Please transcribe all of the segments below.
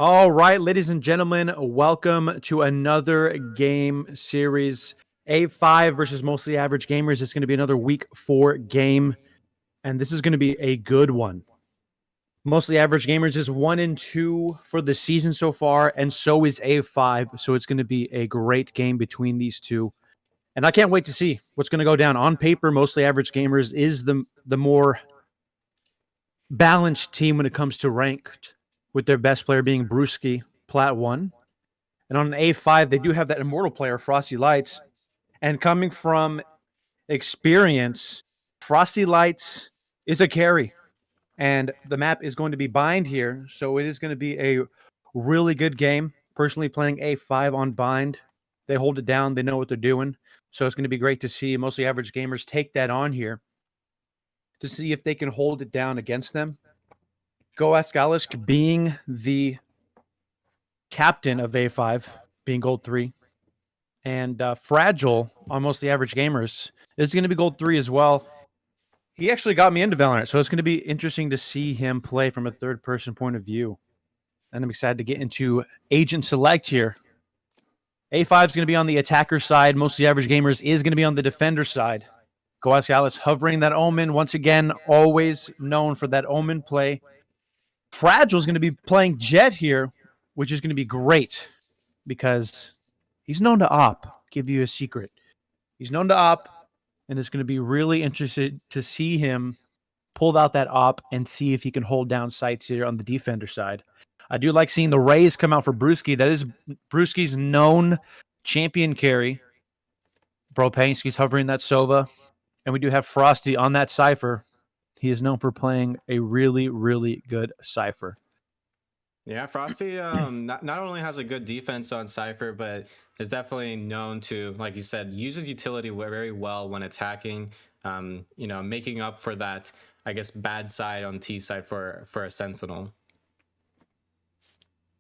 All right, ladies and gentlemen, welcome to another game series. A5 versus Mostly Average Gamers. It's going to be another week 4 game, and this is going to be a good one. Mostly Average Gamers is 1-2 for the season so far, and so is A5. So it's going to be a great game between these two. And I can't wait to see what's going to go down. On paper, Mostly Average Gamers is the more balanced team when it comes to ranked, with their best player being Brewski, Plat 1. And on an A5, they do have that immortal player, Frosty Lights. And coming from experience, Frosty Lights is a carry. And the map is going to be Bind here, so it is going to be a really good game. Personally playing A5 on Bind. They hold it down. They know what they're doing. So it's going to be great to see Mostly Average Gamers take that on here to see if they can hold it down against them. Go Askalisk being the captain of A5, being Gold 3. And Fragile, on Mostly Average Gamers, is going to be Gold 3 as well. He actually got me into Valorant, so it's going to be interesting to see him play from a third-person point of view. And I'm excited to get into Agent Select here. A5 is going to be on the attacker side. Mostly Average Gamers is going to be on the defender side. Go Askalisk hovering that Omen. Once again, always known for that Omen play. Fragile is going to be playing Jet here, which is going to be great because he's known to op. Give you a secret. He's known to op, and it's going to be really interesting to see him pull out that op and see if he can hold down sights here on the defender side. I do like seeing the Rays come out for Brewski. That is Brewski's known champion carry. Bropansky's hovering that Sova. And we do have Frosty on that Cypher. He is known for playing a really, really good Cypher. Yeah, Frosty not only has a good defense on Cypher, but is definitely known to, like you said, uses utility very well when attacking, making up for that, I guess, bad side on T side for a Sentinel.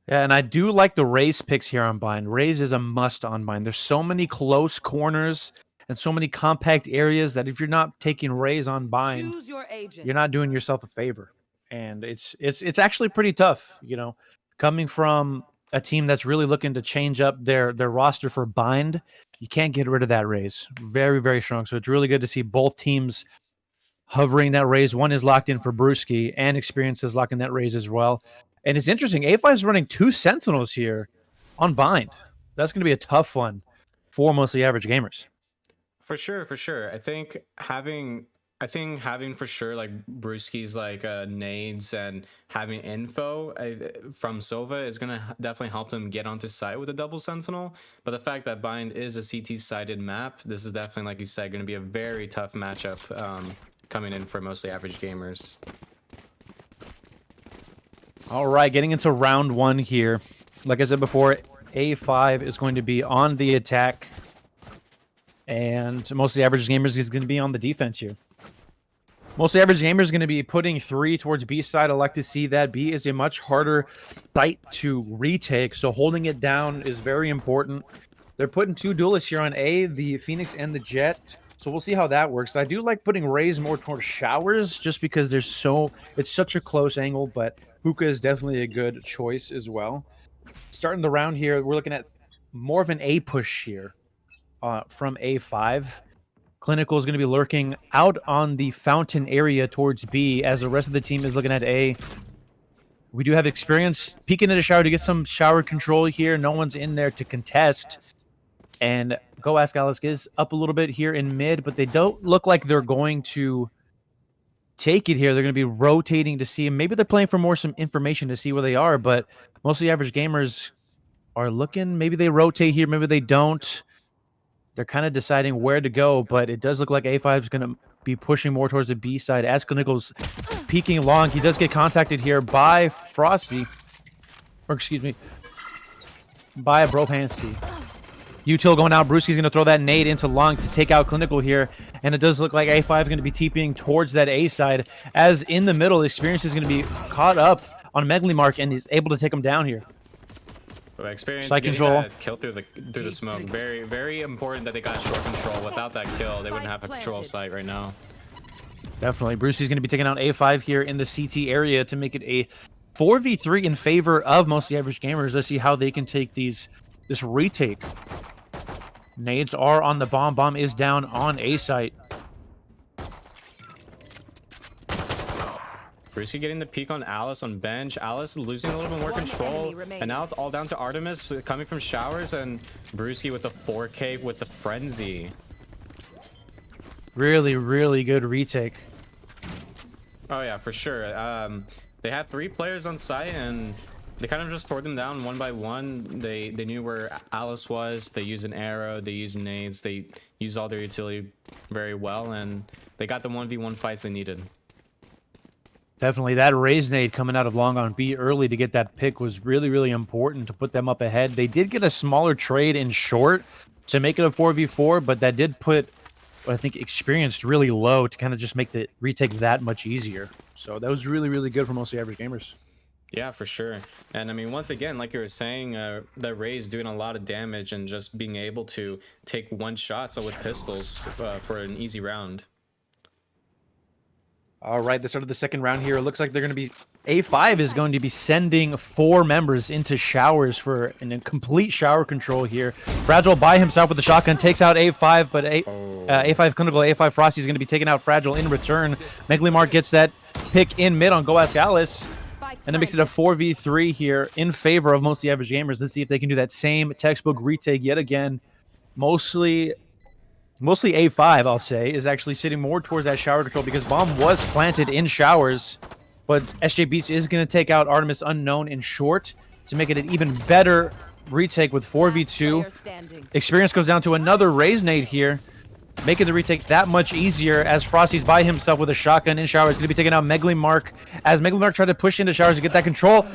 Yeah, and I do like the Raze picks here on Bind. Raze is a must on Bind. There's so many close corners and so many compact areas that if you're not taking Raze on Bind, you're not doing yourself a favor. And it's actually pretty tough, coming from a team that's really looking to change up their roster for Bind. You can't get rid of that Raze. Very, very strong. So it's really good to see both teams hovering that Raze. One is locked in for Brewski, and Experience is locking that Raze as well. And it's interesting. A5 is running 2 Sentinels here on Bind. That's going to be a tough one for Mostly Average Gamers. For sure. I think having for sure like Brewski's like nades and having info from Sova is gonna definitely help them get onto site with a double Sentinel. But the fact that Bind is a CT-sided map, this is definitely, like you said, going to be a very tough matchup coming in for Mostly Average Gamers. All right, getting into round 1 here. Like I said before, A5 is going to be on the attack, and Mostly Average Gamers is going to be on the defense here. Mostly Average Gamers is going to be putting 3 towards B side. I like to see that. B is a much harder site to retake, so holding it down is very important. They're putting 2 duelists here on A, the Phoenix and the Jet. So we'll see how that works. I do like putting Raze more towards Showers just because it's such a close angle, but Hookah is definitely a good choice as well. Starting the round here, we're looking at more of an A push here from A5. Clinical is going to be lurking out on the fountain area towards B as the rest of the team is looking at A. We do have Experience peeking into Shower to get some shower control here. No one's in there to contest. And Go Askalisk is up a little bit here in mid, but they don't look like they're going to take it here. They're going to be rotating to see. Maybe they're playing for some information to see where they are, but Mostly Average Gamers are looking. Maybe they rotate here. Maybe they don't. They're kind of deciding where to go, but it does look like A5 is going to be pushing more towards the B side as Clinical's peeking long. He does get contacted here by Frosty, or excuse me, by Bropansky. Util going out. Brewski's going to throw that nade into long to take out Clinical here. And it does look like A5 is going to be TPing towards that A side. As in the middle, Experience is going to be caught up on Megali Mark and is able to take him down here. Experience getting that kill through the smoke. Very, very important that they got short control. Without that kill, they wouldn't have a control site right now. Definitely. Brewski's going to be taking out A5 here in the CT area to make it a 4v3 in favor of mostly average gamers. Let's see how they can take this retake. Nades are on the bomb. Bomb is down on A site. Brewski getting the peek on Alice on bench. Alice losing a little bit more control. And now it's all down to Artemis coming from showers, and Brewski with the 4K with the frenzy. Really, really good retake. Oh yeah, for sure. They had 3 players on site, and they kind of just tore them down one by one. They knew where Alice was. They used an arrow. They used nades. They used all their utility very well, and they got the 1v1 fights they needed. Definitely. That raise nade coming out of long on B early to get that pick was really, really important to put them up ahead. They did get a smaller trade in short to make it a 4v4, but that did put, I think, experienced really low to kind of just make the retake that much easier. So that was really, really good for mostly average gamers. Yeah, for sure. And I mean, once again, like you were saying, that Ray's doing a lot of damage and just being able to take one shot with pistols for an easy round. All right, the start of the second round here. It looks like they're going to be... A5 is going to be sending 4 members into showers for a complete shower control here. Fragile by himself with the shotgun takes out A5, but A5 Clinical, A5 Frosty is going to be taking out Fragile in return. Meglimar gets that pick in mid on Go Ask Alice. And it makes it a 4v3 here in favor of mostly average gamers. Let's see if they can do that same textbook retake yet again. Mostly A5, I'll say, is actually sitting more towards that shower control because bomb was planted in showers. But SJ Beats is going to take out Artemis Unknown in short to make it an even better retake with 4v2. Experience goes down to another raise nade here, making the retake that much easier as Frosty's by himself with a shotgun in showers. Going to be taking out Meglimark as Meglimark tried to push into showers to get that control.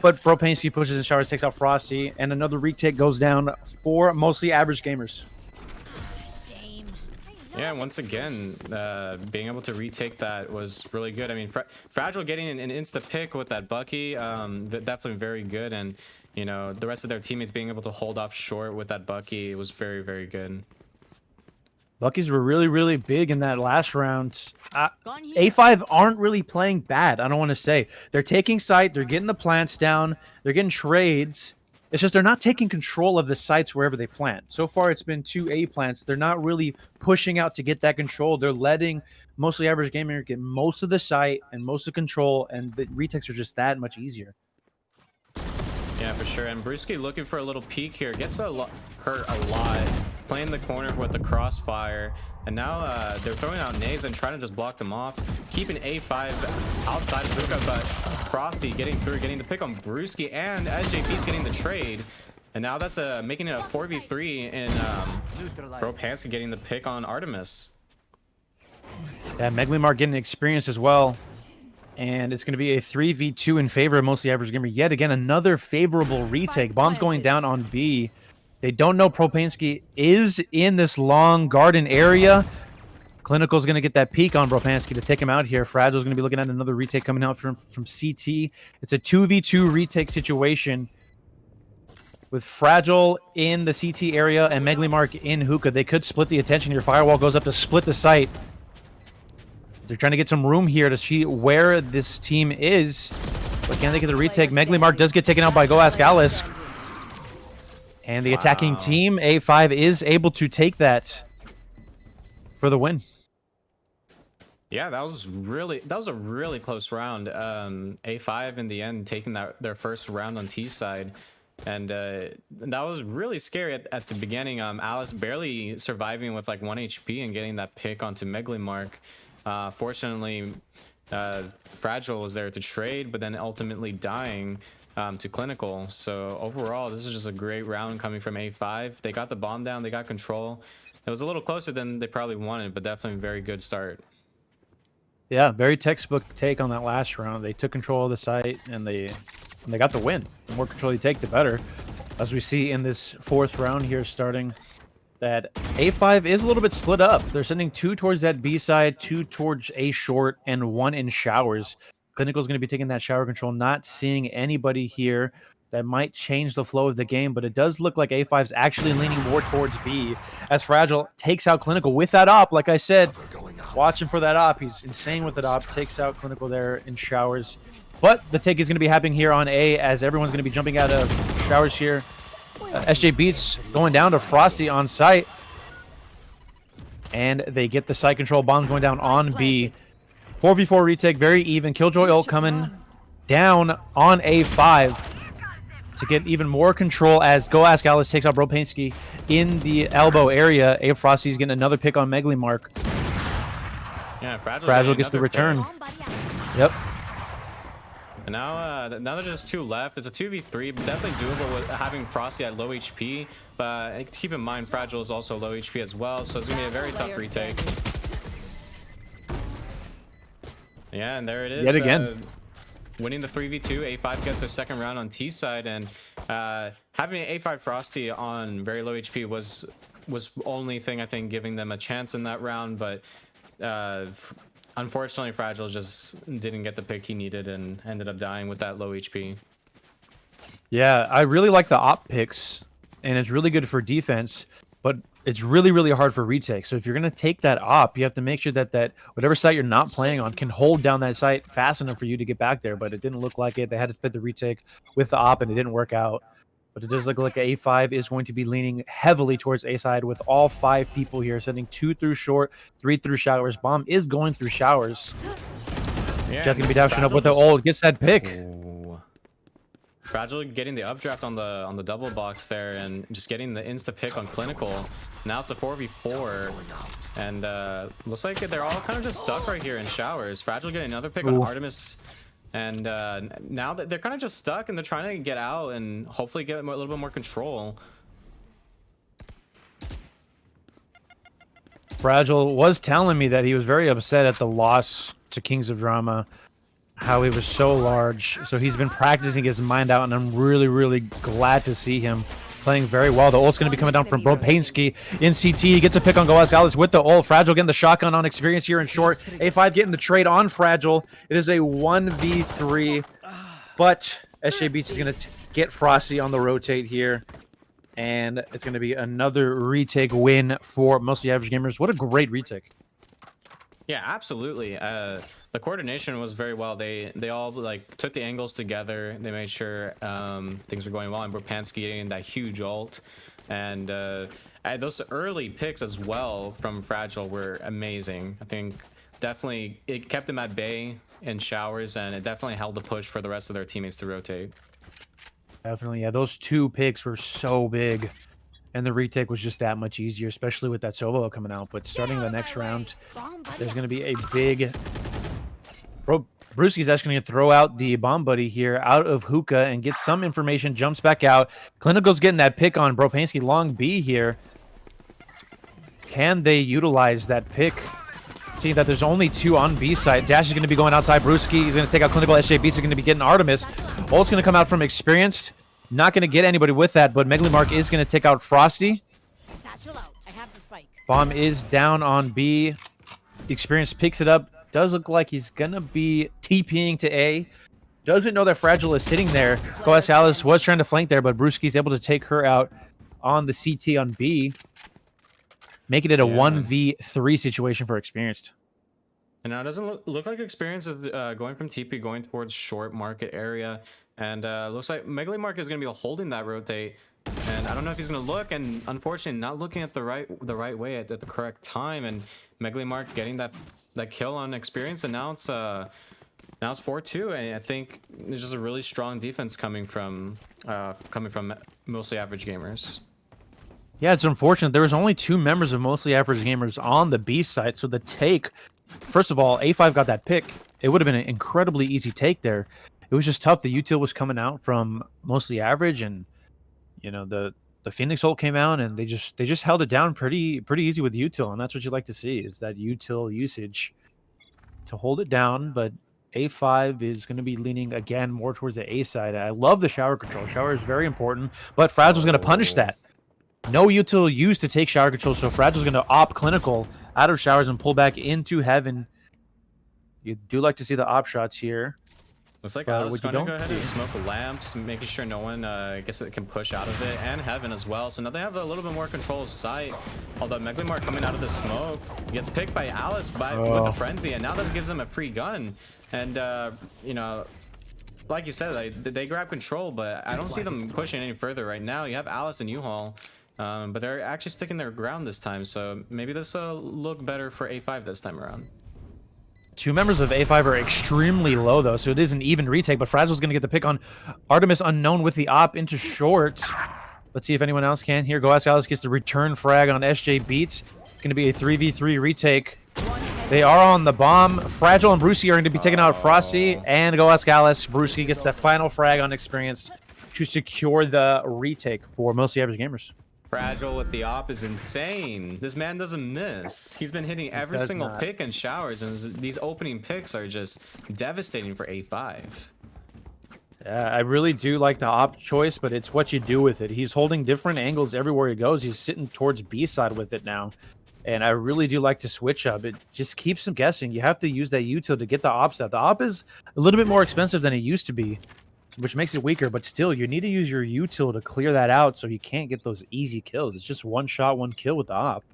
But Bropansky pushes in showers, takes out Frosty, and another retake goes down for mostly average gamers. Yeah, once again, being able to retake that was really good. I mean, Fragile getting an insta pick with that Bucky, definitely very good. And, you know, the rest of their teammates being able to hold off short with that Bucky was very, very good. Buckies were really, really big in that last round. A5 aren't really playing bad, I don't want to say. They're taking site, they're getting the plants down, they're getting trades. It's just they're not taking control of the sites wherever they plant. So far, it's been 2 A plants. They're not really pushing out to get that control. They're letting mostly average gamer get most of the site and most of the control, and the retakes are just that much easier. Yeah, for sure. And Brewski looking for a little peek here. Gets hurt a lot. Playing the corner with the crossfire. And now they're throwing out nades and trying to just block them off. Keeping A5 outside of Hookah, but Frosty getting through, getting the pick on Brewski, and SJP's getting the trade. And now that's making it a 4v3 in Bropansky getting the pick on Artemis. Yeah, Meglimar getting experience as well. And it's going to be a 3v2 in favor of mostly average gamer. Yet again, another favorable retake. Bomb's going down on B. They don't know Bropansky is in this long garden area. Clinical's going to get that peek on Bropansky to take him out here. Fragile's going to be looking at another retake coming out from CT. It's a 2v2 retake situation with Fragile in the CT area and Meglimark in Hookah. They could split the attention here. Firewall goes up to split the site. They're trying to get some room here to see where this team is. But can they get the retake? Meglimark does get taken out by Go Ask Alice. And the attacking team, A5, is able to take that for the win. Yeah, that was a really close round. A5 in the end taking their first round on T side. And that was really scary at the beginning. Alice barely surviving with like 1 HP and getting that pick onto Meglimark. Fortunately, Fragile was there to trade, but then ultimately dying to Clinical. So overall, this is just a great round coming from A5. They got the bomb down, they got control. It was a little closer than they probably wanted, but definitely a very good start. Yeah, very textbook take on that last round. They took control of the site and they got the win. The more control you take, the better. As we see in this 4th round here starting, that A5 is a little bit split up. They're sending 2 towards that B side, 2 towards A short, and 1 in showers. Clinical is going to be taking that shower control, not seeing anybody here. That might change the flow of the game, but it does look like A5's actually leaning more towards B as Fragile takes out Clinical with that op. Like I said, watching for that op. He's insane with that op. Takes out Clinical there in showers. But the take is going to be happening here on A as everyone's going to be jumping out of showers here. SJ Beats going down to Frosty on site. And they get the site control. Bombs going down on B. 4v4 retake, very even. Killjoy ult coming down on A5 to get even more control as Go Ask Alice takes out Bropansky in the elbow area. A Frosty's getting another pick on Megalymark. Yeah, Fragile gets the return. Yep. And now there's just 2 left. It's a 2v3, but definitely doable with having Frosty at low HP. But keep in mind, Fragile is also low HP as well, so it's gonna be a very tough retake. Yeah, and there it is. Yet again. Winning the 3v2, A5 gets their second round on T side, and having A5 Frosty on very low HP was only thing I think giving them a chance in that round, but unfortunately Fragile just didn't get the pick he needed and ended up dying with that low HP. Yeah, I really like the op picks, and it's really good for defense, but it's really, really hard for retake. So if you're going to take that op, you have to make sure that whatever site you're not playing on can hold down that site fast enough for you to get back there, but it didn't look like it. They had to put the retake with the op, and it didn't work out. But it does look like A5 is going to be leaning heavily towards A side with all 5 people here, sending 2 through short, 3 through showers. Bomb is going through showers. Yeah, Just going to be dashing up with the ult. Gets that pick. Ooh. Fragile getting the updraft on the double box there and just getting the insta pick on clinical. Now it's a 4v4, and looks like they're all kind of just stuck right here in showers. Fragile getting another pick on Artemis, and now that they're kind of just stuck and they're trying to get out and hopefully get a little bit more control. Fragile was telling me that he was very upset at the loss to Kings of Drama, how he was so large. So he's been practicing his mind out, and I'm really, really glad to see him playing very well. The ult's going to be coming down from Bropansky in CT. He gets a pick on Go Ask Alice with the ult. Fragile getting the shotgun on experience here in short. A5 getting the trade on Fragile. It is a 1v3, but SJ Beach is going to get Frosty on the rotate here. And it's going to be another retake win for Mostly Average Gamers. What a great retake. Yeah, absolutely. The coordination was very well. They all like took the angles together. They made sure things were going well. And Bropansky getting that huge ult, and those early picks as well from Fragile were amazing. I think definitely it kept them at bay in showers, and it definitely held the push for the rest of their teammates to rotate. Definitely, yeah. Those 2 picks were so big, and the retake was just that much easier, especially with that solo coming out. But starting the next round, there's going to be a big... Brewski's actually going to throw out the bomb buddy here out of hookah and get some information, jumps back out. Clinical's getting that pick on Bropansky long B here. Can they utilize that pick? Seeing that there's only 2 on B side. Dash is going to be going outside. Brewski is going to take out Clinical. SJ Beats is going to be getting Artemis. Ult's going to come out from Experienced. Not going to get anybody with that, but Megalymark is going to take out Frosty. Bomb is down on B. Experienced picks it up. Does look like he's going to be TPing to A. Doesn't know that Fragile is sitting there. Go Ask Alice was trying to flank there, but Brewski's able to take her out on the CT on B. Making it a 1v3 situation for Experienced. And now it doesn't look like Experience is going from TP going towards short market area. And looks like Megalymark is going to be holding that rotate. And I don't know if he's going to look, and unfortunately not looking at the right way at the correct time. And Megalymark getting that kill on Experience, and now it's 4-2, and I think there's just a really strong defense coming from Mostly Average Gamers. Yeah, it's unfortunate. There was only 2 members of Mostly Average Gamers on the B side, so the take, first of all, A5 got that pick. It would have been an incredibly easy take there. It was just tough. The util was coming out from Mostly Average, and you know the Phoenix ult came out, and they just held it down pretty easy with util, and that's what you like to see, is that util usage to hold it down. But A5 is going to be leaning again more towards the A side. I love the shower control. Shower is very important, but Fragile's going to punish that. No util used to take shower control, so Fragile's going to op Clinical out of showers and pull back into heaven. You do like to see the op shots here. Looks like Alice going to go ahead and smoke lamps, making sure no one gets it, can push out of it, and heaven as well. So now they have a little bit more control of sight. Although Megalymark coming out of the smoke gets picked by Alice with the frenzy, and now that gives him a free gun. And you know, like you said, they grab control, but I don't see them pushing any further right now. You have Alice and U-Haul, but they're actually sticking their ground this time, so maybe this will look better for A5 this time around. 2 members of A5 are extremely low, though, so it is an even retake, but Fragile's going to get the pick on Artemis Unknown with the op into short. Let's see if anyone else can here. Go Ask Alice gets the return frag on SJ Beats. It's going to be a 3v3 retake. They are on the bomb. Fragile and Brucey are going to be taking out Frosty, and Go Ask Alice. Brucey gets the final frag on Experienced to secure the retake for Mostly Average Gamers. Fragile with the op is insane. This man doesn't miss. He's been hitting every single pick in showers, and these opening picks are just devastating for A5. Yeah, I really do like the op choice, but it's what you do with it. He's holding different angles everywhere he goes. He's sitting towards B side with it now. And I really do like to switch up. It just keeps him guessing. You have to use that util to get the ops out. The op is a little bit more expensive than it used to be, which makes it weaker, but still, you need to use your util to clear that out so you can't get those easy kills. It's just one shot, one kill with the op.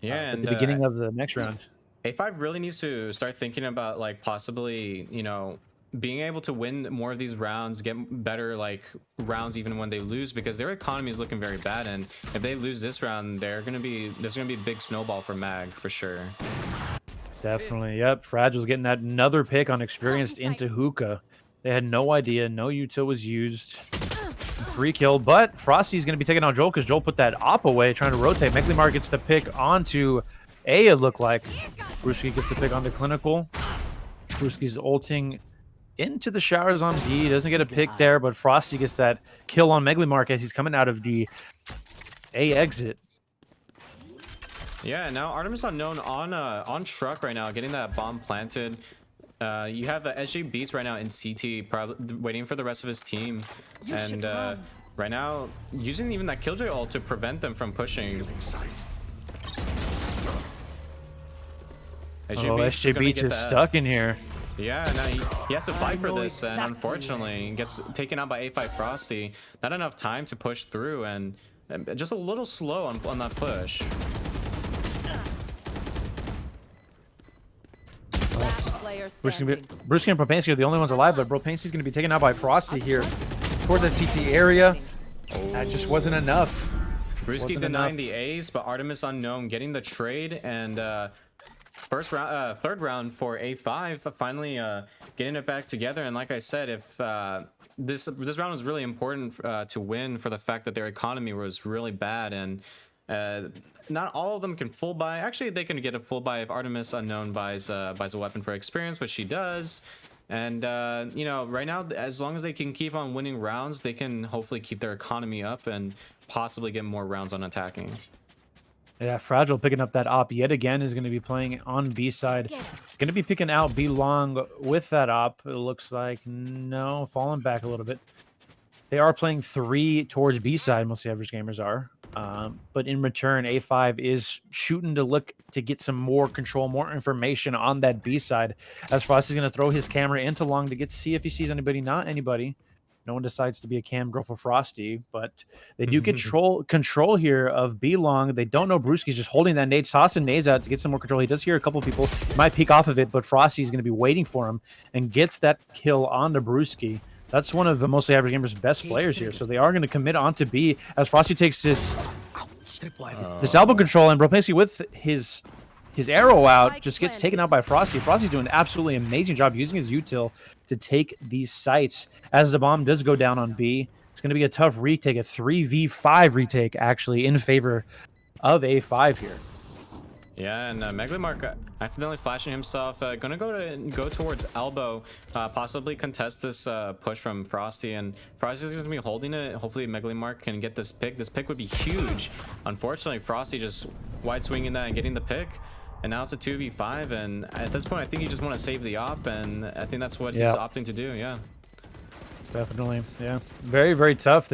Yeah, at the beginning of the next round. A5 really needs to start thinking about, like, possibly, you know, being able to win more of these rounds, get better, like, rounds even when they lose, because their economy is looking very bad, and if they lose this round, there's gonna be a big snowball for Mag, for sure. Definitely, yep. Fragile's getting that another pick on Experienced into Hookah. They had no idea. No util was used. 3 kill, but Frosty's going to be taking out Joel because Joel put that op away, trying to rotate. Meglimar gets the pick onto A, it looked like. Brewski gets the pick onto Clinical. Brewski's ulting into the showers on B. Doesn't get a pick there, but Frosty gets that kill on Meglimar as he's coming out of the A exit. Yeah, now Artemis Unknown on truck right now, getting that bomb planted. You have SJ Beats right now in CT, probably waiting for the rest of his team, and right now using even that Killjoy ult to prevent them from pushing. SJ Beats is stuck in here. Yeah, now he has to fight for this, and unfortunately gets taken out by A5 Frosty. Not enough time to push through, and just a little slow on that push. Brewski and Propansky are the only ones alive, but Propansky's going to be taken out by Frosty here towards that CT area. That just wasn't enough. Brewski denying the ace, but Artemis Unknown getting the trade, and third round for A5, finally getting it back together. And like I said, if this round was really important to win for the fact that their economy was really bad, and not all of them can full buy. Actually, they can get a full buy if Artemis Unknown buys a weapon for experience, which she does. And you know, right now, as long as they can keep on winning rounds, they can hopefully keep their economy up and possibly get more rounds on attacking. Yeah, Fragile picking up that op yet again is going to be playing on B side. Going to be picking out B long with that op. It looks like no, falling back a little bit. They are playing 3 towards B side. Mostly Average Gamers are. But in return, A5 is shooting to look to get some more control, more information on that B side. As Frosty's going to throw his camera into long to see if he sees anybody. Not anybody. No one decides to be a cam girl for Frosty, but they do get control here of B long. They don't know Brewski's just holding that nade, tossing nades out to get some more control. He does hear a couple people. He might peek off of it, but Frosty's going to be waiting for him and gets that kill onto Brewski. That's one of the Mostly Average Gamers' best players here, so they are going to commit onto B as Frosty takes this elbow control, and Propensky with his arrow out just gets taken out by Frosty. Frosty's doing an absolutely amazing job using his util to take these sites. As the bomb does go down on B, it's going to be a tough retake, a 3v5 retake, actually, in favor of A5 here. Yeah, and Megalimark accidentally flashing himself. Gonna go towards elbow, possibly contest this push from Frosty, and Frosty's gonna be holding it. Hopefully Megalimark can get this pick. This pick would be huge. Unfortunately, Frosty just wide swinging that and getting the pick, and now it's a 2v5. And at this point, I think you just want to save the op, and I think that's what he's opting to do. Yeah, definitely. Yeah, very, very tough.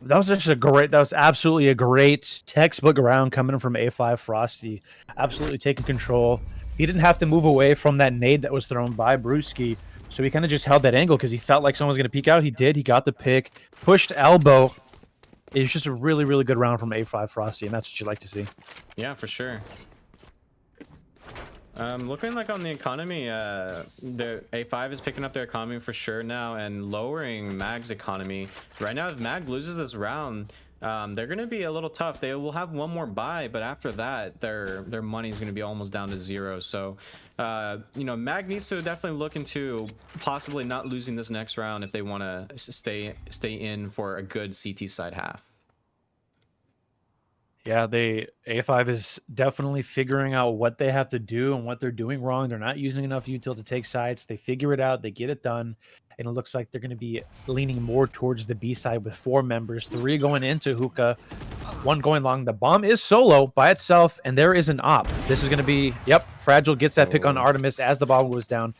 That was absolutely a great textbook round coming from A5 Frosty. Absolutely taking control. He didn't have to move away from that nade that was thrown by Brewski, so he kind of just held that angle because he felt like someone was going to peek out. He did. He got the pick. Pushed elbow. It was just a really, really good round from A5 Frosty, and that's what you like to see. Yeah, for sure. Looking like on the economy, the A5 is picking up their economy for sure now and lowering Mag's economy. Right now, if Mag loses this round, they're going to be a little tough. They will have one more buy, but after that, their money is going to be almost down to zero. So, you know, Mag needs to definitely look into possibly not losing this next round if they want to stay in for a good CT side half. Yeah, A5 is definitely figuring out what they have to do and what they're doing wrong. They're not using enough util to take sides. They figure it out, they get it done, and it looks like they're going to be leaning more towards the B side with 4 members, 3 going into hookah, 1 going long. The bomb is solo by itself, and there is an op. This is going to be, yep, Fragile gets that pick on Artemis as the bomb goes down.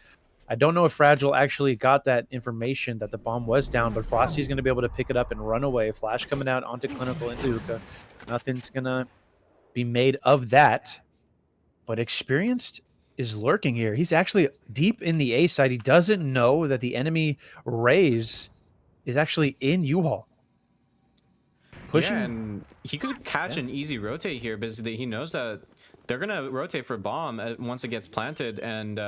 I don't know if Fragile actually got that information that the bomb was down, but Frosty's going to be able to pick it up and run away. Flash coming out onto Clinical into hookah. Nothing's going to be made of that. But Experienced is lurking here. He's actually deep in the A side. He doesn't know that the enemy Raze is actually in U-Haul. Pushing. Yeah, and he could catch an easy rotate here because he knows that they're going to rotate for bomb once it gets planted, and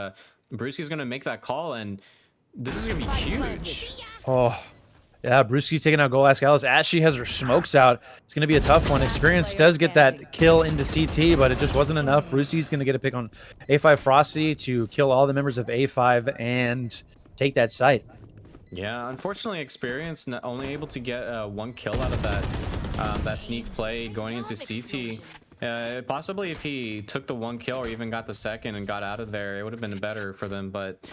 Brewski's going to make that call, and this is going to be huge. Oh, yeah, Brewski's taking out Golas Gallus as she has her smokes out. It's going to be a tough one. Experience does get that kill into CT, but it just wasn't enough. Brewski's going to get a pick on A5 Frosty to kill all the members of A5 and take that site. Yeah, unfortunately, Experience not only able to get 1 kill out of that sneak play going into CT. Possibly if he took the 1 kill or even got the 2nd and got out of there, it would have been better for them. But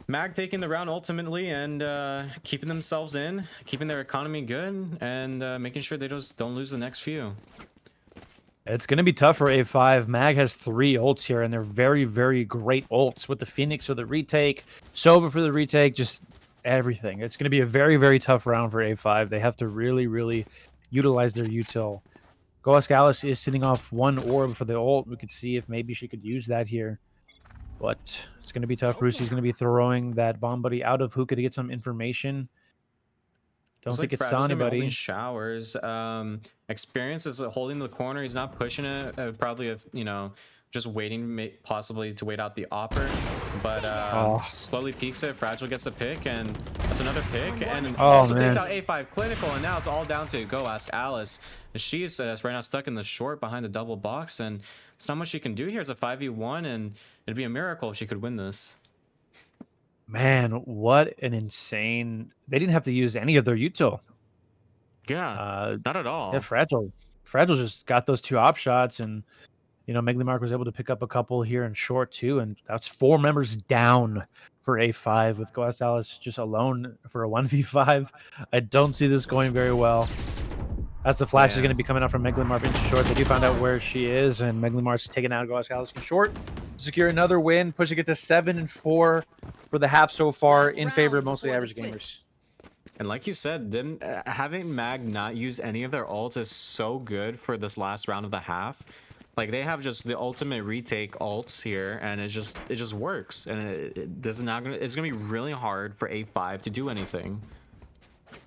Mag taking the round ultimately and keeping themselves in, keeping their economy good, and making sure they just don't lose the next few. It's going to be tough for A5. Mag has 3 ults here, and they're very, very great ults with the Phoenix for the retake, Sova for the retake, just everything. It's going to be a very, very tough round for A5. They have to really, really utilize their util. Golas Gallus is sitting off 1 orb for the ult. We could see if maybe she could use that here. But it's going to be tough. Brucey's going to be throwing that bomb buddy out of hookah to get some information. Don't think it's saw anybody. Showers. Experience is holding the corner. He's not pushing it. Probably, if you know, just waiting, possibly to wait out the opper. But slowly peeks it. Fragile gets the pick, and that's another pick. And also takes out A5 Clinical, and now it's all down to Go Ask Alice. She's right now stuck in the short behind the double box, and it's not much she can do here. It's a 5v1, and it'd be a miracle if she could win this. Man, what an insane... They didn't have to use any of their util. Yeah, not at all. Yeah, Fragile just got those 2 op shots, and you know, Meglimark was able to pick up a couple here in short too, and that's 4 members down for A5 with Golas Gallus just alone for a 1v5. I don't see this going very well. As the flash is going to be coming out from Meglimark into short. They do find out where she is, and Meglimark's taking out Golas Gallus in short. Secure another win, pushing it to 7-4 for the half so far in favor of mostly average gamers. And like you said, them having Mag not use any of their ults is so good for this last round of the half. Like, they have just the ultimate retake ults here, and it just works. And it's gonna be really hard for A5 to do anything.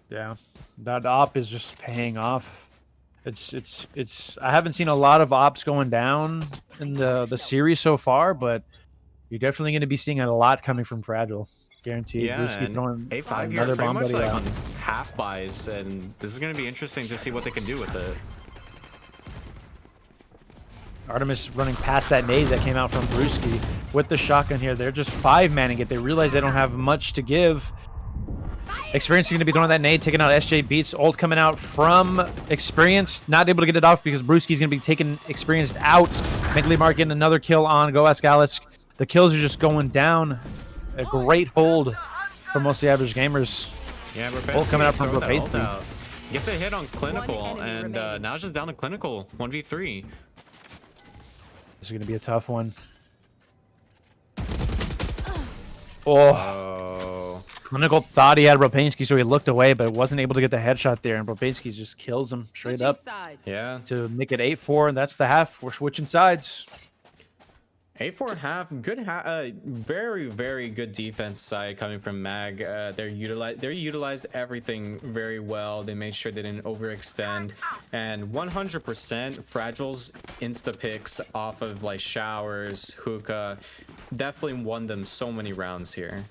Yeah, that op is just paying off. It's I haven't seen a lot of ops going down in the series so far, but you're definitely going to be seeing a lot coming from Fragile. Guaranteed. Yeah, and A5 here pretty much like on half buys, and this is going to be interesting to see what they can do with it. Artemis running past that nade that came out from Brewski with the shotgun here. They're just 5-manning it. They realize they don't have much to give. Experience is going to be throwing that nade, taking out SJ Beats. Ult coming out from Experience. Not able to get it off because Brewski's going to be taking Experienced out. Meglimark getting another kill on Go Ask Alice. The kills are just going down. A great hold for most of the average gamers. Yeah, Ult coming out from Verpainski. Gets a hit on Clinical, and now it's just down to Clinical. 1v3. This is going to be a tough one. Oh. Clinical thought he had Verpainski, so he looked away, but wasn't able to get the headshot there, and Verpainski just kills him straight up. Yeah. To make it 8-4, and that's the half. We're switching sides. A4 half, good, very, very good defense side coming from Mag. They utilized everything very well. They made sure they didn't overextend, and 100% Fragile's insta picks off of like showers, hookah, definitely won them so many rounds here.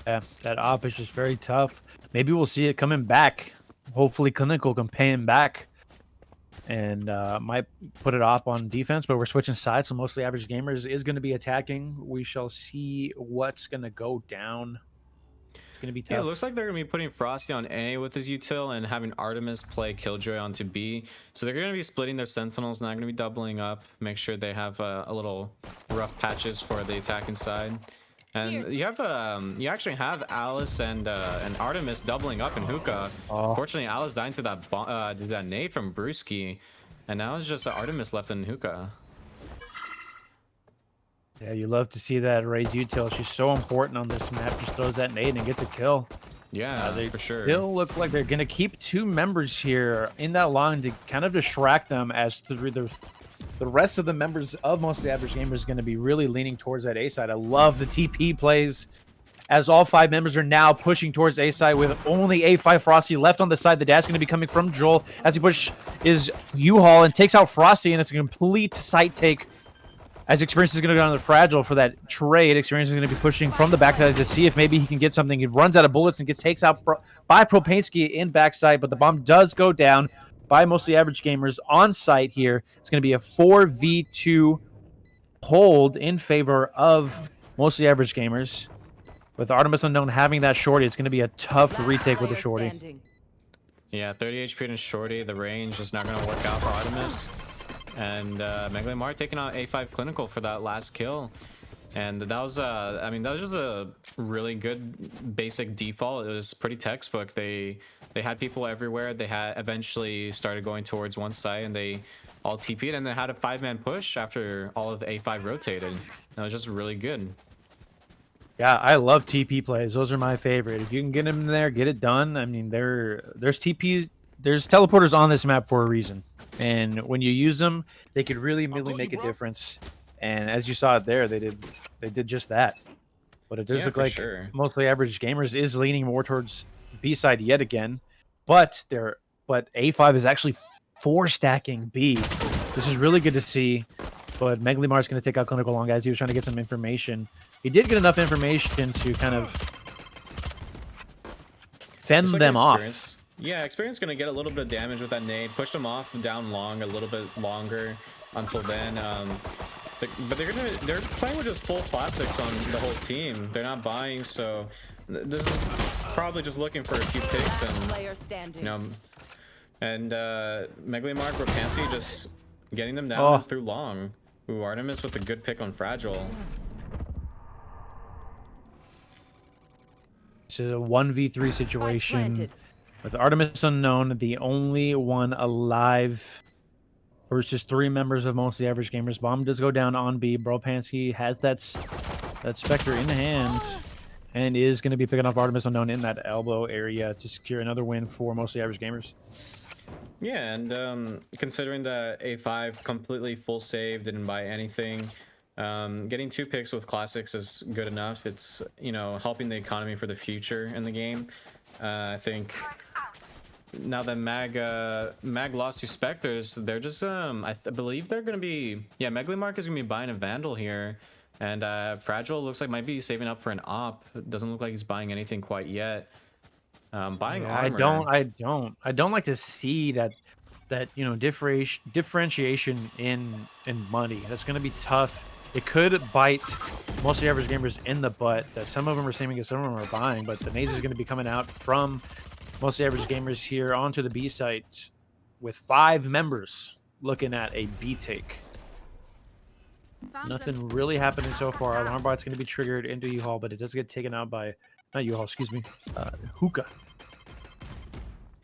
Yeah, that op is just very tough. Maybe we'll see it coming back. Hopefully, Clinical can pay him back. And might put it up on defense, but we're switching sides, so mostly average gamers is going to be attacking. We shall see what's going to go down. It's going to be tough. Yeah, it looks like they're going to be putting Frosty on A with his util and having Artemis play Killjoy onto B. So they're going to be splitting their Sentinels, not going to be doubling up. Make sure they have a little rough patches for the attacking side. And you have you actually have Alice and Artemis doubling up in hookah. Fortunately, Alice died to that nade from Brewski, and now it's just Artemis left in hookah. Yeah, you love to see that Ray's util. She's so important on this map. Just throws that nade and gets a kill. Yeah, they for sure. Still look like they're gonna keep 2 members here in that line to kind of distract them, as the rest of the members of Mostly Average Gamers is going to be really leaning towards that A side. I love the TP plays, as all 5 members are now pushing towards A side with only A5 Frosty left on the side. The dash is going to be coming from Joel as he pushes his U-Haul and takes out Frosty, and it's a complete site take. As Experience is going to go down to the Fragile for that trade. Experience is going to be pushing from the backside to see if maybe he can get something. He runs out of bullets and gets takes out by Propansky in backside, but the bomb does go down by Mostly Average Gamers on site here. It's going to be a 4v2 hold in favor of Mostly Average Gamers. With Artemis Unknown having that shorty, it's going to be a tough retake with the shorty. Yeah, 30 HP in shorty. The range is not going to work out for Artemis. And Meglimar taking out A5 Clinical for that last kill. And that was, I mean, that was just a really good basic default. It was pretty textbook. They had people everywhere. They had eventually started going towards one side, and they all TP'd, and they had a 5-man push after all of A5 rotated. That was just really good. Yeah, I love TP plays. Those are my favorite. If you can get them in there, get it done. I mean, there's teleporters on this map for a reason. And when you use them, they could really make a difference. And as you saw it there, they did just that. But it does look like Mostly Average Gamers is leaning more towards B side yet again. But A5 is actually 4-stacking B. This is really good to see. But Meglimar is going to take out Clinical Long as he was trying to get some information. He did get enough information to kind of fend them off. Yeah, Experience going to get a little bit of damage with that nade. Pushed him off down long a little bit longer until then. But they're playing with just full classics on the whole team. They're not buying, so this is probably just looking for a few picks and Meglimar Propansky just getting them down through long. Ooh, Artemis with a good pick on Fragile. This is a 1v3 situation with Artemis Unknown, the only one alive versus 3 members of Mostly Average Gamers. Bomb does go down on B. Propansky has that Spectre in hand and is going to be picking up Artemis Unknown in that elbow area to secure another win for Mostly Average Gamers. Yeah, and considering that A5 completely full save, didn't buy anything, getting 2 picks with classics is good enough. It's, you know, helping the economy for the future in the game. I think now that Mag lost to Spectres, they're just I believe they're gonna be Meglimark is gonna be buying a Vandal here, and Fragile looks like might be saving up for an op. It doesn't look like he's buying anything quite yet. Buying armor. I don't like to see that you know, differentiation in money. That's going to be tough. It could bite Mostly Average Gamers in the butt. That some of them are saving and some of them are buying, but the nades is going to be coming out from Mostly Average Gamers here onto the B site with 5 members looking at a B take. Nothing really happening so far. Alarm bot's going to be triggered into U-Haul, but it does get taken out by not U-Haul, excuse me, hookah.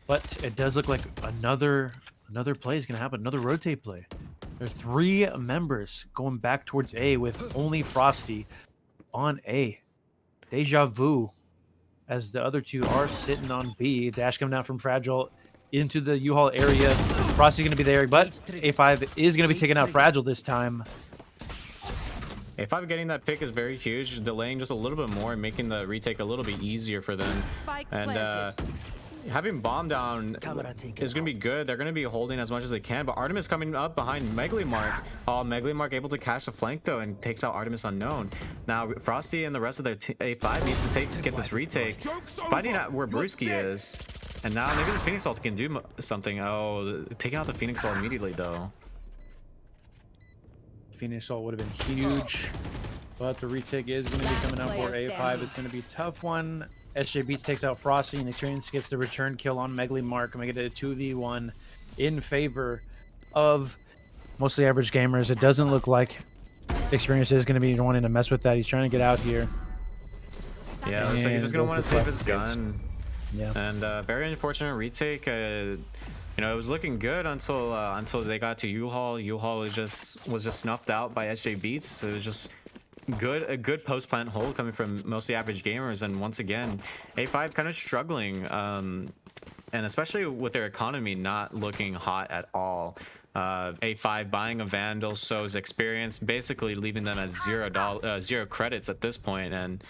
But it does look like another play is going to happen, another rotate play. There are 3 members going back towards A with only Frosty on A. Deja vu, as the other 2 are sitting on B. Dash coming down from Fragile into the U-Haul area. Frosty's going to be there, but A5 is going to be taking out Fragile this time. A5 getting that pick is very huge, delaying just a little bit more and making the retake a little bit easier for them. Spike And planted. having bomb down is going to be good. They're going to be holding as much as they can, but Artemis coming up behind Megalymark. Oh, Megalymark able to catch the flank though and takes out Artemis Unknown. Now Frosty and the rest of their A5 needs to get this retake, finding out where Brewski is. And now maybe this Phoenix Ult can do something. Oh, taking out the Phoenix Ult immediately though. Phoenix Ult would have been huge, but the retake is going to be coming out for A5. It's going to be a tough one. SJ Beats takes out Frosty, and Experience gets the return kill on Megalymark, making it a 2v1 in favor of mostly average gamers. It doesn't look like Experience is going to be wanting to mess with that. He's trying to get out here. Yeah, looks like he's just going to want to save his gun. Yeah. And very unfortunate retake. You know, it was looking good until they got to U-Haul. U-Haul was just snuffed out by SJ Beats. It was just a good post plant hold coming from mostly average gamers. And once again, A5 kind of struggling, and especially with their economy not looking hot at all. A5 buying a Vandal, So's Experience, basically leaving them at zero credits at this point. And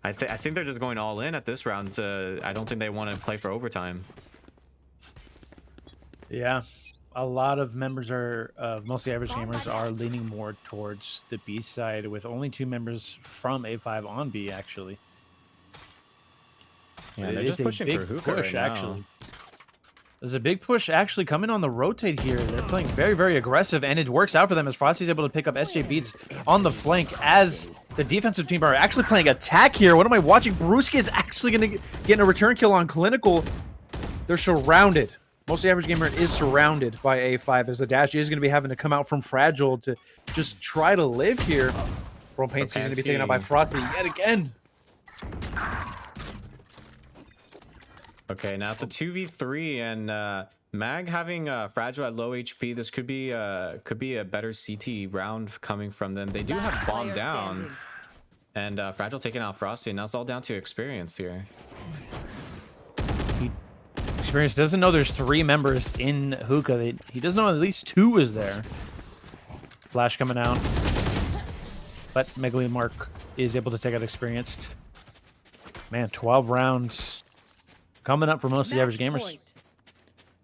I think they're just going all in at this round. I don't think they want to play for overtime. Yeah, a lot of members mostly average gamers are leaning more towards the B side, with only 2 members from A5 on B actually. Yeah, they're just pushing for hookah right now. There's a big push actually coming on the rotate here. They're playing very, very aggressive, and it works out for them as Frosty's able to pick up SJ Beats on the flank as the defensive team are actually playing attack here. What am I watching? Brewski is actually going to get a return kill on Clinical. They're surrounded. Mostly average gamer is surrounded by A5 as the dash is going to be having to come out from Fragile to just try to live here. Ropain's going to be taken out by Frosty yet again. Okay, now it's a 2v3, and Mag having Fragile at low HP. This could be a better CT round coming from them. They do have bomb down, and Fragile taking out Frosty, and now it's all down to Experience here. Experience doesn't know there's 3 members in hookah. He doesn't know at least 2 is there. Flash coming out, but Megalymark is able to take out Experienced. Man, 12 rounds coming up for most of the average gamers.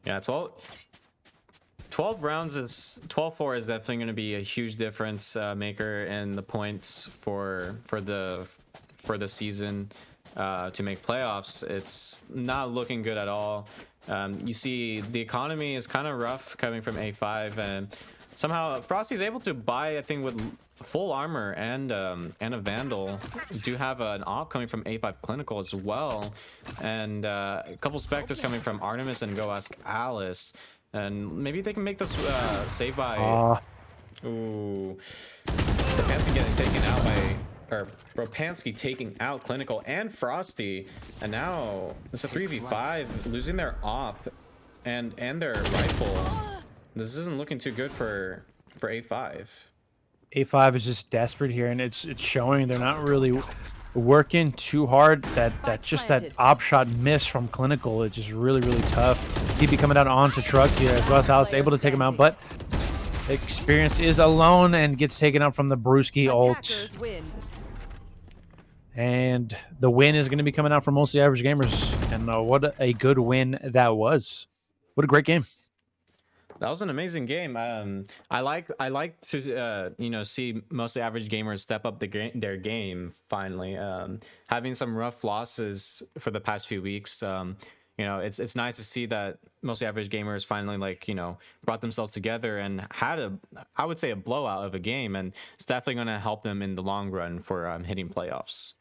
Yeah, 12 rounds is 12-4 is definitely going to be a huge difference maker in the points for the season. To make playoffs, it's not looking good at all. You see the economy is kind of rough coming from A5, and somehow Frosty's able to buy, I think, with full armor and a Vandal. Do have an op coming from A5 Clinical as well, and a couple Spectres coming from Artemis and Go Ask Alice, and maybe they can make this save by ooh, Stefanski getting taken out by Ropansky taking out Clinical and Frosty, and now it's a 3v5, losing their op and their rifle. This isn't looking too good for A5. A5 is just desperate here, and it's showing. They're not really working too hard. That op shot miss from Clinical. It's just really, really tough. DB coming out onto truck here as well as Alice able to take him out, but Experience is alone and gets taken out from the Brewski ult. And the win is going to be coming out for mostly average gamers. And what a good win that was. What a great game. That was an amazing game. I like to see mostly average gamers step up their game finally. Having some rough losses for the past few weeks. It's nice to see that mostly average gamers finally brought themselves together and had I would say a blowout of a game, and it's definitely going to help them in the long run for hitting playoffs.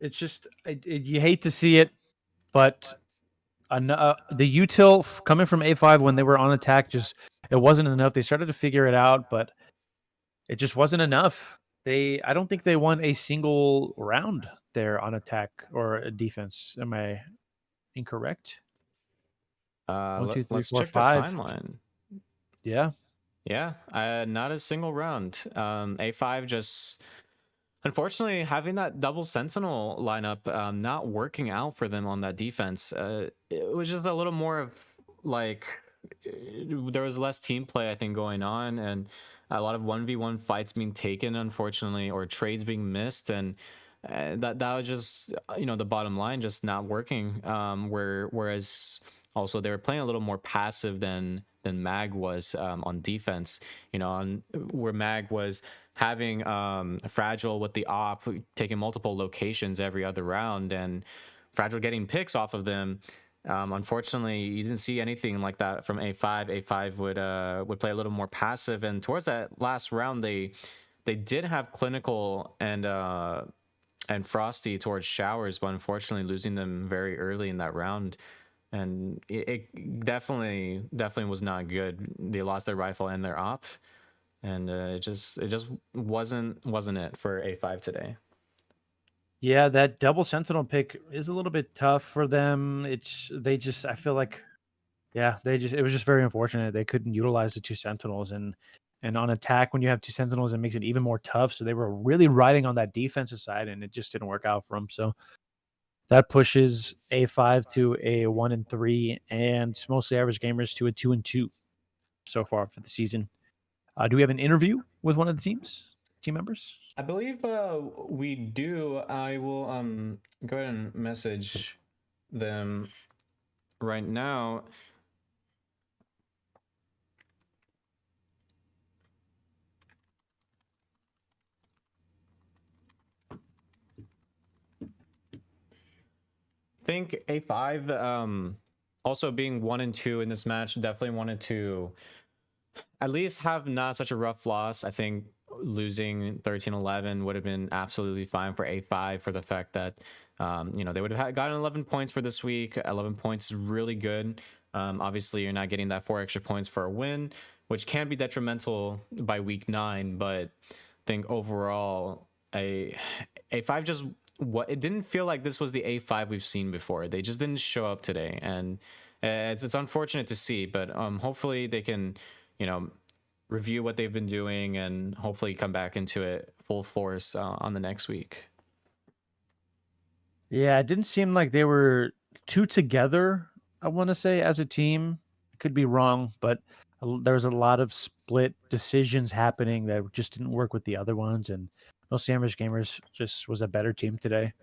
It's just you hate to see it, but the util coming from A5 when they were on attack, it wasn't enough. They started to figure it out, but it just wasn't enough. I don't think they won a single round there on attack or defense. Am I incorrect? 1, 2, 3, let's 4, check 5. the timeline. Yeah, not a single round. A5 just unfortunately having that double sentinel lineup not working out for them on that defense. It was just a little more of there was less team play, I think, going on, and a lot of 1v1 fights being taken, unfortunately, or trades being missed, and that was just the bottom line, just not working. Whereas also they were playing a little more passive than Mag was on defense. On where Mag was having Fragile with the op taking multiple locations every other round, and Fragile getting picks off of them. Unfortunately, you didn't see anything like that from A5. A5 would play a little more passive, and towards that last round, they did have Clinical and Frosty towards Showers, but unfortunately losing them very early in that round, and it definitely was not good. They lost their rifle and their op, and it just wasn't it for A5 today. Yeah, that double sentinel pick is a little bit tough for them. I feel like, yeah, it was just very unfortunate they couldn't utilize the two sentinels, and on attack when you have two sentinels, it makes it even more tough. So they were really riding on that defensive side, and it just didn't work out for them. So that pushes A5 to a 1-3, and mostly average gamers to a 2-2 so far for the season. Do we have an interview with one of the team members? I believe we do. I will go ahead and message them right now. I think A5 also being 1-2 in this match definitely wanted to at least have not such a rough loss. I think losing 13-11 would have been absolutely fine for A5 for the fact that they would have gotten 11 points for this week. 11 points is really good. Obviously, you're not getting that 4 extra points for a win, which can be detrimental by week 9. But I think overall, A5 just it didn't feel like this was the A5 we've seen before. They just didn't show up today, and it's unfortunate to see. But hopefully they can review what they've been doing and hopefully come back into it full force on the next week. Yeah, it didn't seem like they were too together, I want to say, as a team. I could be wrong, but there was a lot of split decisions happening that just didn't work with the other ones, and most average gamers just was a better team today.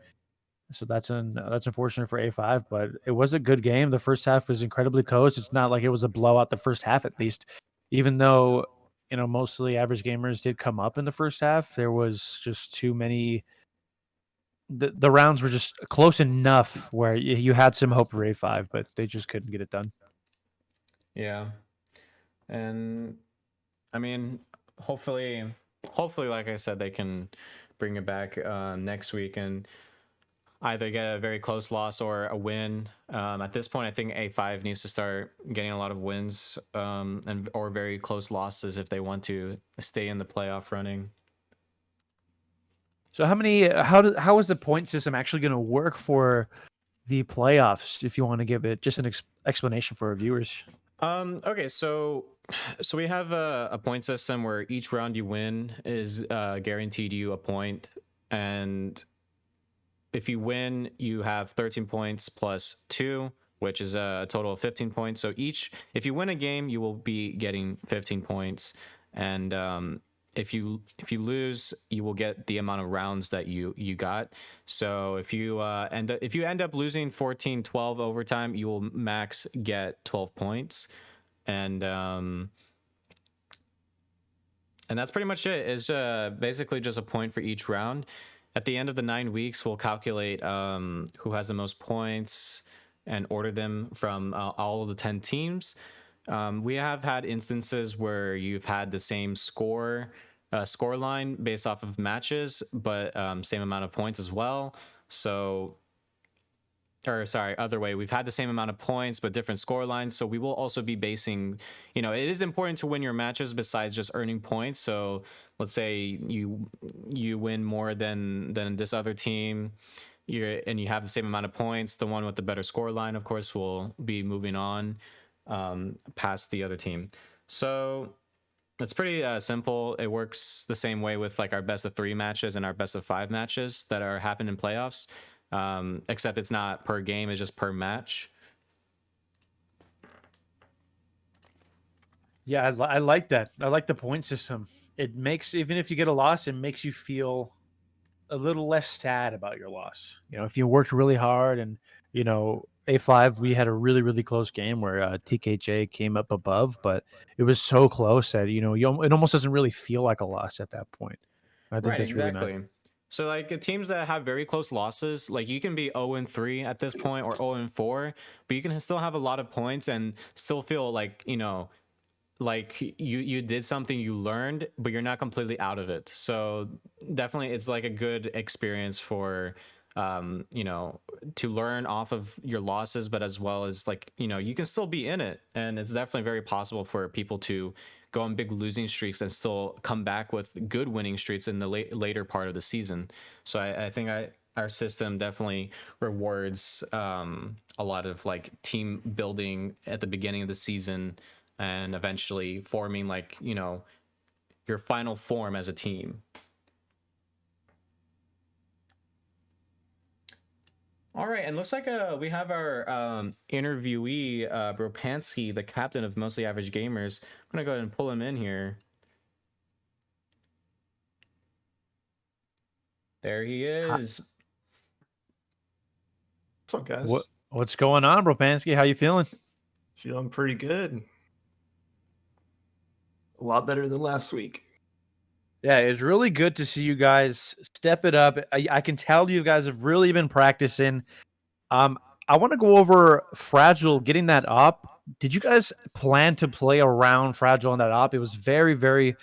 So that's unfortunate for A5, but it was a good game. The first half was incredibly close. It's not like it was a blowout the first half, at least, even though mostly average gamers did come up in the first half. There was just too many. The rounds were just close enough where you had some hope for A5, but they just couldn't get it done. Yeah, and I mean, hopefully, like I said, they can bring it back next week and either get a very close loss or a win. At this point, I think A5 needs to start getting a lot of wins or very close losses if they want to stay in the playoff running. So how is the point system actually going to work for the playoffs? If you want to give it just an explanation for our viewers. Okay, so we have a point system where each round you win is guaranteed you a point, and if you win, you have 13 points plus 2, which is a total of 15 points. So if you win a game, you will be getting 15 points, and if you lose, you will get the amount of rounds that you got. So if you end up losing 14-12 overtime, you will max get 12 points, and that's pretty much it. It's basically just a point for each round. At the end of the 9 weeks, we'll calculate who has the most points and order them from all of the 10 teams. We have had instances where you've had the same score line based off of matches, but same amount of points as well. So, or sorry, other way. We've had the same amount of points, but different score lines. So we will also be basing, it is important to win your matches besides just earning points. So let's say you win more than this other team, and you have the same amount of points. The one with the better score line, of course, will be moving on past the other team. So it's pretty simple. It works the same way with like our best of 3 matches and our best of 5 matches that are happening in playoffs. Except it's not per game, it's just per match. Yeah, I like that. I like the point system. It makes, even if you get a loss, it makes you feel a little less sad about your loss. If you worked really hard and, A5, we had a really, really close game where TKJ came up above, but it was so close that, it almost doesn't really feel like a loss at that point. I think Right, that's really nice. exactly. So like teams that have very close losses, like you can be 0-3 at this point or 0-4, but you can still have a lot of points and still feel like, like you did something, you learned, but you're not completely out of it. So definitely it's like a good experience for to learn off of your losses, but as well as like you can still be in it, and it's definitely very possible for people to go on big losing streaks and still come back with good winning streaks in the later part of the season. So I think our system definitely rewards a lot of like team building at the beginning of the season and eventually forming like your final form as a team. All right, and looks like we have our interviewee Bropansky, the captain of Mostly Average Gamers. I'm gonna go ahead and pull him in here. There he is. What's up, guys? What's going on, Bropansky? How you feeling? Feeling pretty good. A lot better than last week. Yeah, it's really good to see you guys step it up. I can tell you guys have really been practicing. I want to go over Fragile getting that up. Did you guys plan to play around Fragile on that up? It was very, very,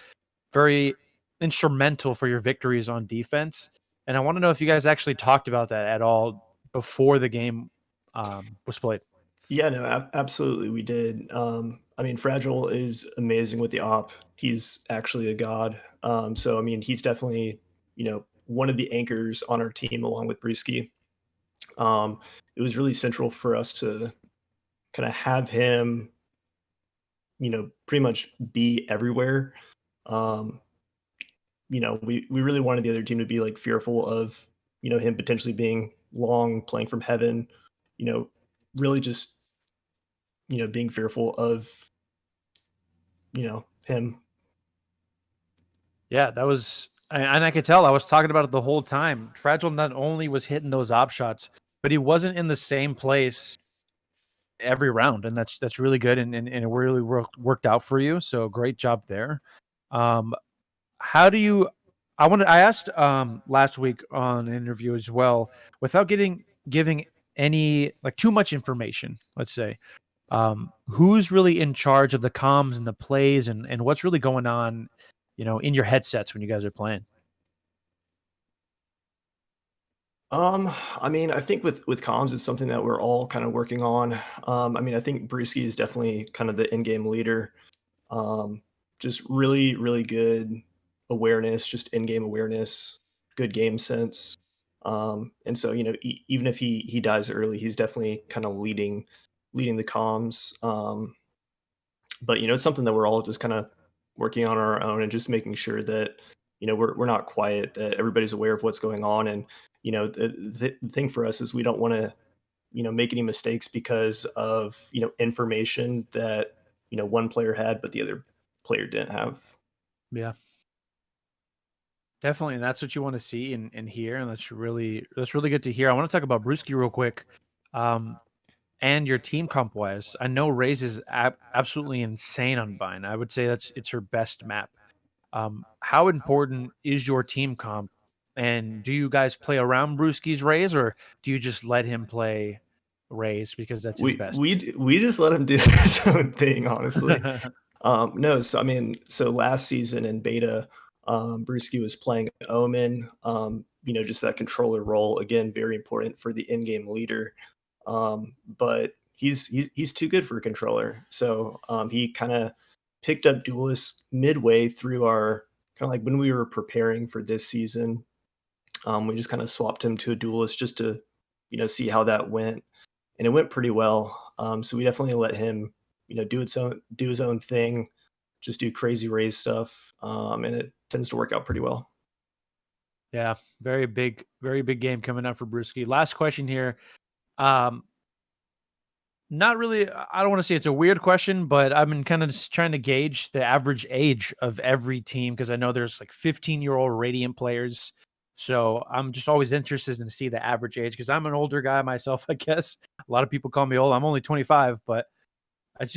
very instrumental for your victories on defense. And I want to know if you guys actually talked about that at all before the game was played. Yeah, no, absolutely, we did. I mean, Fragile is amazing with the op. He's actually a god. So I mean, he's definitely one of the anchors on our team along with Brewski. It was really central for us to kind of have him, pretty much be everywhere. Um, we really wanted the other team to be like fearful of, him potentially being long playing from heaven, really just, being fearful of, him. Yeah, that was, and I could tell I was talking about it the whole time. Fragile not only was hitting those op shots, but he wasn't in the same place every round, and that's really good, and it really worked out for you. So great job there. Um, how do you? I asked last week on an interview as well, without giving any like too much information. Let's say, who's really in charge of the comms and the plays, and what's really going on, in your headsets when you guys are playing. I mean, I think with comms, it's something that we're all kind of working on. I mean, I think Brewski is definitely kind of the in-game leader. Um, just really, really good awareness, just in-game awareness, good game sense. And so, even if he dies early, he's definitely kind of leading the comms. But it's something that we're all just kind of working on our own and just making sure that we're not quiet, that everybody's aware of what's going on. And the thing for us is we don't want to make any mistakes because of information that one player had but the other player didn't have. Yeah, definitely, and that's what you want to see and hear, and that's really good to hear. I want to talk about Brewski real quick, and your team comp wise. I know Raze is absolutely insane on Vine. I would say it's her best map. How important is your team comp, and do you guys play around Brewski's Raze, or do you just let him play Raze because that's his best? We just let him do his own thing, honestly. No, so I mean, so last season in beta, Brewski was playing Omen. Just that controller role again, very important for the in-game leader. But he's too good for a controller, so he kind of picked up Duelist midway through our kind of like when we were preparing for this season. We just kind of swapped him to a Duelist just to see how that went, and it went pretty well. So we definitely let him, do his own thing, just do crazy raise stuff, and it tends to work out pretty well. Yeah, very big game coming up for Brewski. Last question here. Um, Not really. I don't want to say it's a weird question, but I've been kind of just trying to gauge the average age of every team because I know there's like 15-year-old Radiant players. So I'm just always interested in see the average age because I'm an older guy myself, I guess. A lot of people call me old. I'm only 25, but it's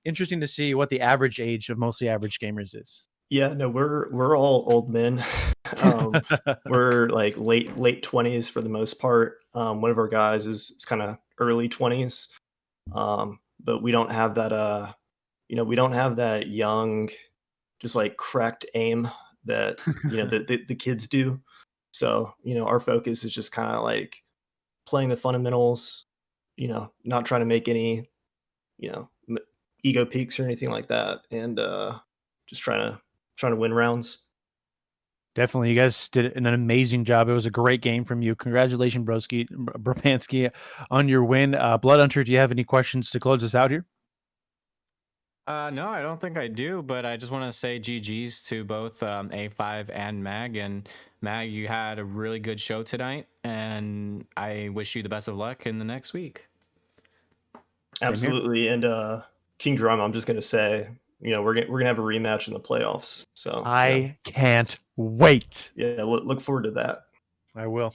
interesting to see what the average age of mostly average gamers is. Yeah, no, we're all old men. um, we're like late 20s for the most part. One of our guys is kind of early 20s. But we don't have that we don't have that young, just like cracked aim that the kids do. So our focus is just kind of like playing the fundamentals, not trying to make any you know m- ego peaks or anything like that, and just trying to win rounds. Definitely, you guys did an amazing job. It was a great game from you. Congratulations, Bropansky, on your win. Blood Hunter, do you have any questions to close us out here? No, I don't think I do, but I just want to say GG's to both A5 and Mag. And Mag, you had a really good show tonight, and I wish you the best of luck in the next week. Same here. Absolutely. And King Drum, I'm just gonna say, we're gonna have a rematch in the playoffs. So I can't wait. yeah, look forward to that. I will.